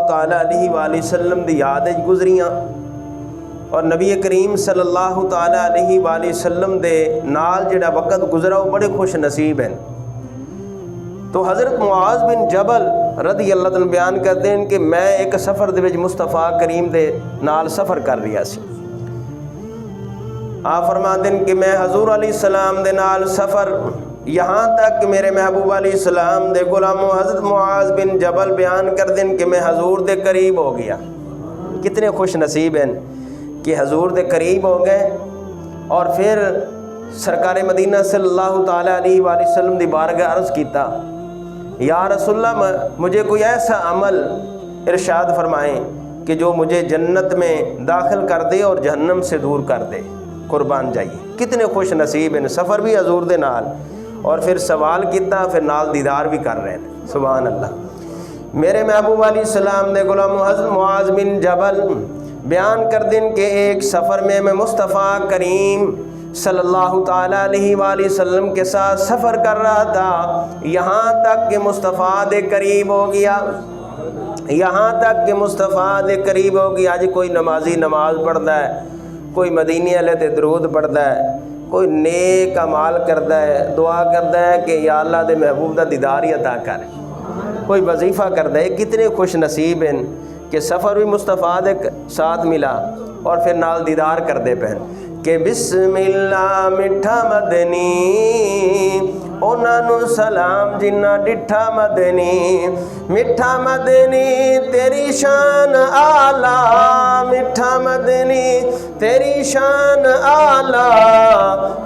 تعالیٰ علیہ وآلہ وسلم دی یاد گزریاں اور نبی کریم صلی اللہ تعالیٰ علیہ وآلہ وسلم دے نال جڑا وقت گزرا وہ بڑے خوش نصیب ہیں۔ تو حضرت معاذ بن جبل رضی اللہ عنہ بیان کرتے ہیں کہ میں ایک سفر دے وچ مصطفیٰ کریم دے نال سفر کر رہا سی۔ آپ فرماتے ہیں کہ میں حضور علیہ السلام دے نال سفر یہاں تک کہ میرے محبوب علیہ السلام دے غلاموں حضرت معاذ بن جبل بیان کر دیں کہ میں حضور دے قریب ہو گیا۔ کتنے خوش نصیب ہیں کہ حضور دے قریب ہو گئے اور پھر سرکار مدینہ صلی اللہ تعالیٰ علیہ وآلہ وسلم دی بارگاہ عرض کیتا، یا رسول اللہ مجھے کوئی ایسا عمل ارشاد فرمائیں کہ جو مجھے جنت میں داخل کر دے اور جہنم سے دور کر دے، قربان جائیے۔ کتنے خوش نصیب ہیں، سفر بھی حضور دے نال اور پھر سوال کیتا، پھر نال دیدار بھی کر رہے ہیں، سبحان اللہ۔ میرے محبوب علیہ السلام دے غلام حضرت معاذ بن جبل بیان کر دیں کہ ایک سفر میں مصطفیٰ کریم صلی اللہ تعالیٰ علیہ وآلہ وسلم کے ساتھ سفر کر رہا تھا، یہاں تک کہ مصطفیٰ دے قریب ہو گیا، یہاں تک کہ مصطفیٰ دے قریب ہو گیا۔ آج کوئی نمازی نماز پڑھتا ہے، کوئی مدینے والے تے درود پڑھتا ہے، کوئی نیک اعمال کرتا ہے، دعا کرتا ہے کہ یا اللہ دے محبوب دا دیدار ہی عطا کر، کوئی وظیفہ کرتا ہے۔ کتنے خوش نصیب ہیں کہ سفر بھی مصطفیٰ دے ساتھ ملا اور پھر نال دیدار کر دے پہن کہ بسم اللہ مٹھا مدنی انہاں نو سلام جنہ ڈٹھا مدنی، مٹھا مدنی تیری شان آلہ، مٹھا مدنی تیری شان آلہ،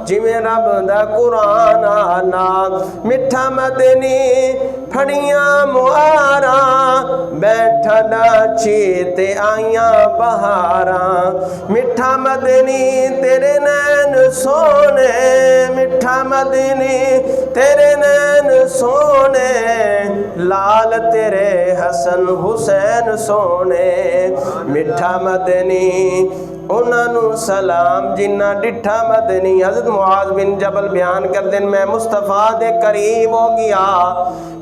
جویں رب دا قرآن آلہ، مٹھا مدنی پھڑیاں مہاراں بیٹھا ڈاچی تے آئیاں بہاراں، مٹھا مدنی تیرے نین سونے، مٹھا مدنی تیرے نین سونے، لال تیرے حسن حسین سونے، مٹھا مدنی انہاں نو سلام جنہ ڈٹھا مدنی۔ حضرت معاذ بن جبل بیان کر دیں میں مصطفیٰ دے قریب ہو گیا،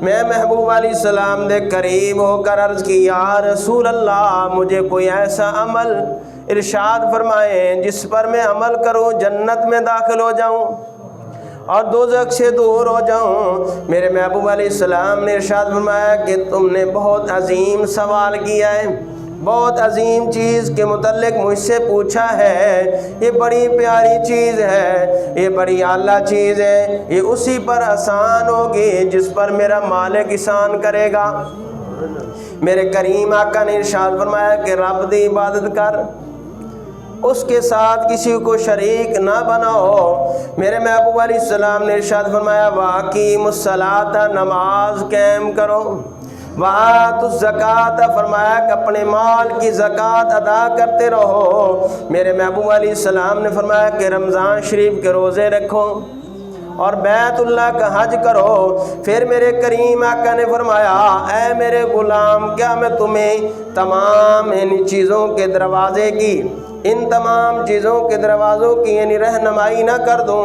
میں محبوب علیہ السلام دے قریب ہو کر عرض کی یا رسول اللہ مجھے کوئی ایسا عمل ارشاد فرمائیں جس پر میں عمل کروں جنت میں داخل ہو جاؤں اور دوزخ سے دور ہو جاؤں۔ میرے محبوب علیہ السلام نے ارشاد فرمایا کہ تم نے بہت عظیم سوال کیا ہے، بہت عظیم چیز کے متعلق مجھ سے پوچھا ہے، یہ بڑی پیاری چیز ہے، یہ بڑی اعلیٰ چیز ہے، یہ اسی پر آسان ہوگی جس پر میرا مالک احسان کرے گا۔ میرے کریم آقا نے ارشاد فرمایا کہ رب دی عبادت کر، اس کے ساتھ کسی کو شریک نہ بناؤ۔ میرے محبوب علیہ السلام نے ارشاد فرمایا وَأَقِیمُوا الصَّلَاةَ نماز قائم کرو، وَآتُوا الزَّکَاةَ فرمایا کہ اپنے مال کی زکوٰۃ ادا کرتے رہو۔ میرے محبوب علیہ السلام نے فرمایا کہ رمضان شریف کے روزے رکھو اور بیت اللہ کا حج کرو۔ پھر میرے کریم آقا نے فرمایا اے میرے غلام کیا میں تمہیں تمام ان چیزوں کے دروازے کی، ان تمام چیزوں کے دروازوں کی یعنی رہنمائی نہ کر دوں؟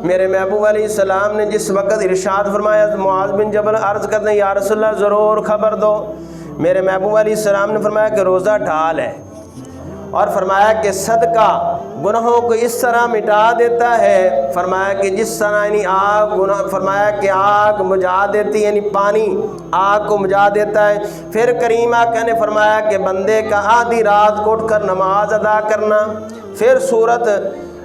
میرے محبوب علیہ السلام نے جس وقت ارشاد فرمایا معاذ بن جبل عرض کرتے ہیں یا رسول اللہ ضرور خبر دو۔ میرے محبوب علیہ السلام نے فرمایا کہ روزہ ڈھال ہے اور فرمایا کہ صدقہ گناہوں کو اس طرح مٹا دیتا ہے، فرمایا کہ جس طرح یعنی آگ فرمایا کہ آگ مجھا دیتی یعنی پانی آگ کو مجھا دیتا ہے۔ پھر کریم آقا نے فرمایا کہ بندے کا آدھی رات کو اٹھ کر نماز ادا کرنا۔ پھر سورت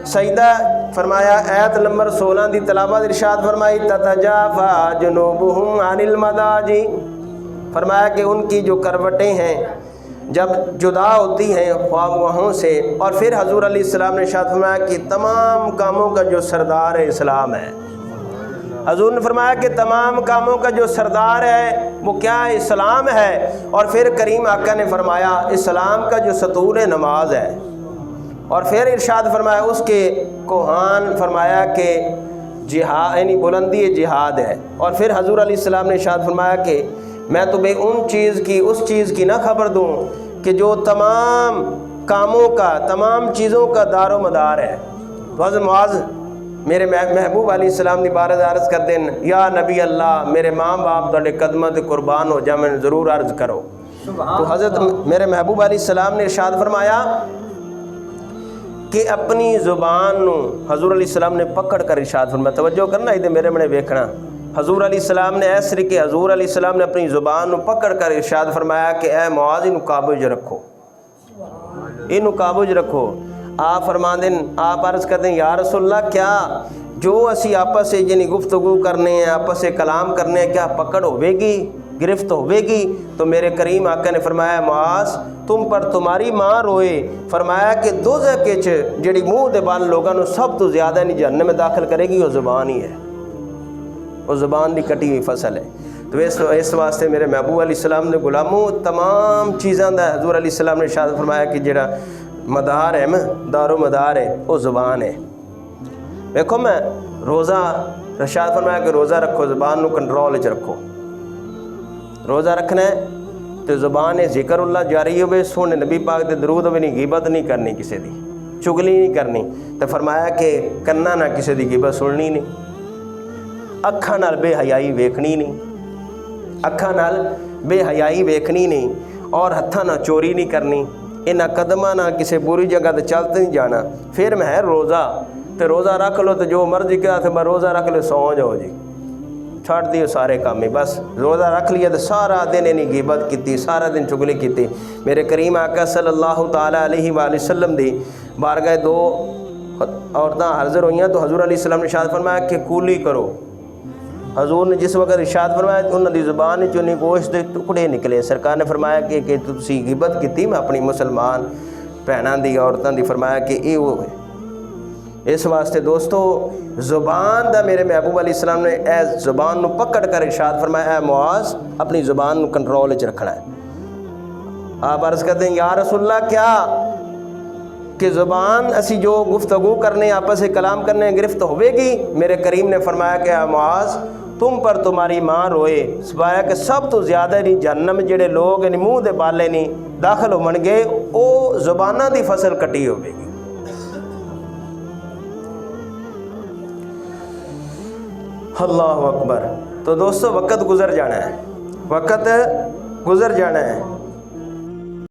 سجدہ فرمایا آیت نمبر 16 دی تلاوت ارشاد فرمائی تتجافا جنوبہم عن المضاجع، فرمایا کہ ان کی جو کروٹیں ہیں جب جدا ہوتی ہیں خواہوں سے۔ اور پھر حضور علیہ السلام نے ارشاد فرمایا کہ تمام کاموں کا جو سردار اسلام ہے، حضور نے فرمایا کہ تمام کاموں کا جو سردار ہے وہ کیا ہے؟ اسلام ہے۔ اور پھر کریم آقا نے فرمایا اسلام کا جو ستون نماز ہے، اور پھر ارشاد فرمایا اس کے کوہان فرمایا کہ جہاد یعنی بلندی جہاد ہے۔ اور پھر حضور علیہ السلام نے ارشاد فرمایا کہ میں تمہیں اس چیز کی نہ خبر دوں کہ جو تمام کاموں کا تمام چیزوں کا دار و مدار ہے۔ تو حضرت معاذ میرے محبوب علیہ السلام نے بارد عرض کر دیں یا نبی اللہ میرے ماں باپ تھوڑے قدموں تے قربان ہو جا، میں ضرور عرض کرو۔ تو حضرت میرے محبوب علیہ السلام نے ارشاد فرمایا کہ اپنی زبان نو حضور علیہ السلام نے پکڑ کر ارشاد فرمایا، توجہ کرنا ادھر میرے منے ویکھنا، حضور علیہ السلام نے ایس طریقے حضور علیہ السلام نے اپنی زبان نو پکڑ کر ارشاد فرمایا کہ اے معاذ انہوں قابض رکھو، انہوں قابض رکھو۔ آپ فرماندیں، آپ عرض کرتے ہیں یا رسول اللہ کیا جو اسی آپس سے یعنی گفتگو کرنے ہیں، آپس سے کلام کرنے ہیں، کیا پکڑ ہوئے گی، گرفت ہوئے گی؟ تو میرے کریم آقا نے فرمایا معاذ تم پر تمہاری ماں روئے، فرمایا کہ دوزخ وچ جڑی منہ دے بال لوگاں نو سب تو زیادہ نہیں جہنم میں داخل کرے گی وہ زبان ہی ہے، وہ زبان دی کٹی ہوئی فصل ہے۔ تو اس واسطے میرے محبوب علیہ السلام نے غلاموں تمام چیزاں دا حضور علیہ السلام نے ارشاد فرمایا کہ جڑا مدار ہے دار و مدار ہے وہ زبان ہے۔ دیکھو میں روزہ ارشاد فرمایا کہ روزہ رکھو، زبان نو کنٹرول وچ رکھو، روزہ رکھنا ہے تو زبان ذکر اللہ جاری ہوئے، سونے نبی پاک دے درود ہوئے، نہیں غیبت نہیں کرنی کسی دی، چگلی نہیں کرنی، تو فرمایا کہ کنا نہ کسی دی غیبت سننی نہیں، اکھاں نال بے حیائی ویکھنی نہیں، اکھاں نال بے حیائی ویکھنی نہیں، اور ہتھاں نہ چوری نہیں کرنی، انہاں قدماں نہ کسی بری جگہ تے چلتے نہیں جانا۔ پھر میں ہے روزہ، تو روزہ رکھ لو تو جو مرضی کیا تھا میں روزہ رکھ لو سو جاؤ جی، چھڑ دیو سارے کام ہی، بس روزہ رکھ لیا تو سارا دن انہیں غیبت کیتی، سارا دن چگلی کیتی۔ میرے کریم آقا صلی اللہ تعالیٰ علیہ وآلہ وسلم دی بارگاہ دو عورتاں حاضر ہوئیاں تو حضور علیہ السلام نے ارشاد فرمایا کہ کولی کرو۔ حضور نے جس وقت ارشاد فرمایا کہ انہوں نے زبان چونی گوشت دے ٹکڑے نکلے، سرکار نے فرمایا کہ تسی غیبت کیتی میں اپنی مسلمان بہناں دی عورتاں دی، فرمایا کہ یہ وہ ہے۔ اس واسطے دوستو زبان دا میرے محبوب علیہ السلام نے اے زبان نو پکڑ کر ارشاد فرمایا اے معاذ اپنی زبان نو کنٹرول وچ رکھنا ہے۔ آپ عرض کرتے ہیں یا رسول اللہ کیا کہ زبان اسی جو گفتگو کرنے آپس سے کلام کرنے گرفت ہوئے گی؟ میرے کریم نے فرمایا کہ اے معاذ تم پر تمہاری ماں روئے، فرمایا کہ سب تو زیادہ نہیں جہنم جڑے لوگ یعنی منہ دے بالے نہیں داخل ہو من گے او زبانہ دی فصل کٹی ہوئے گی۔ اللہ اکبر۔ تو دوستو وقت گزر جانا ہے، وقت گزر جانا ہے۔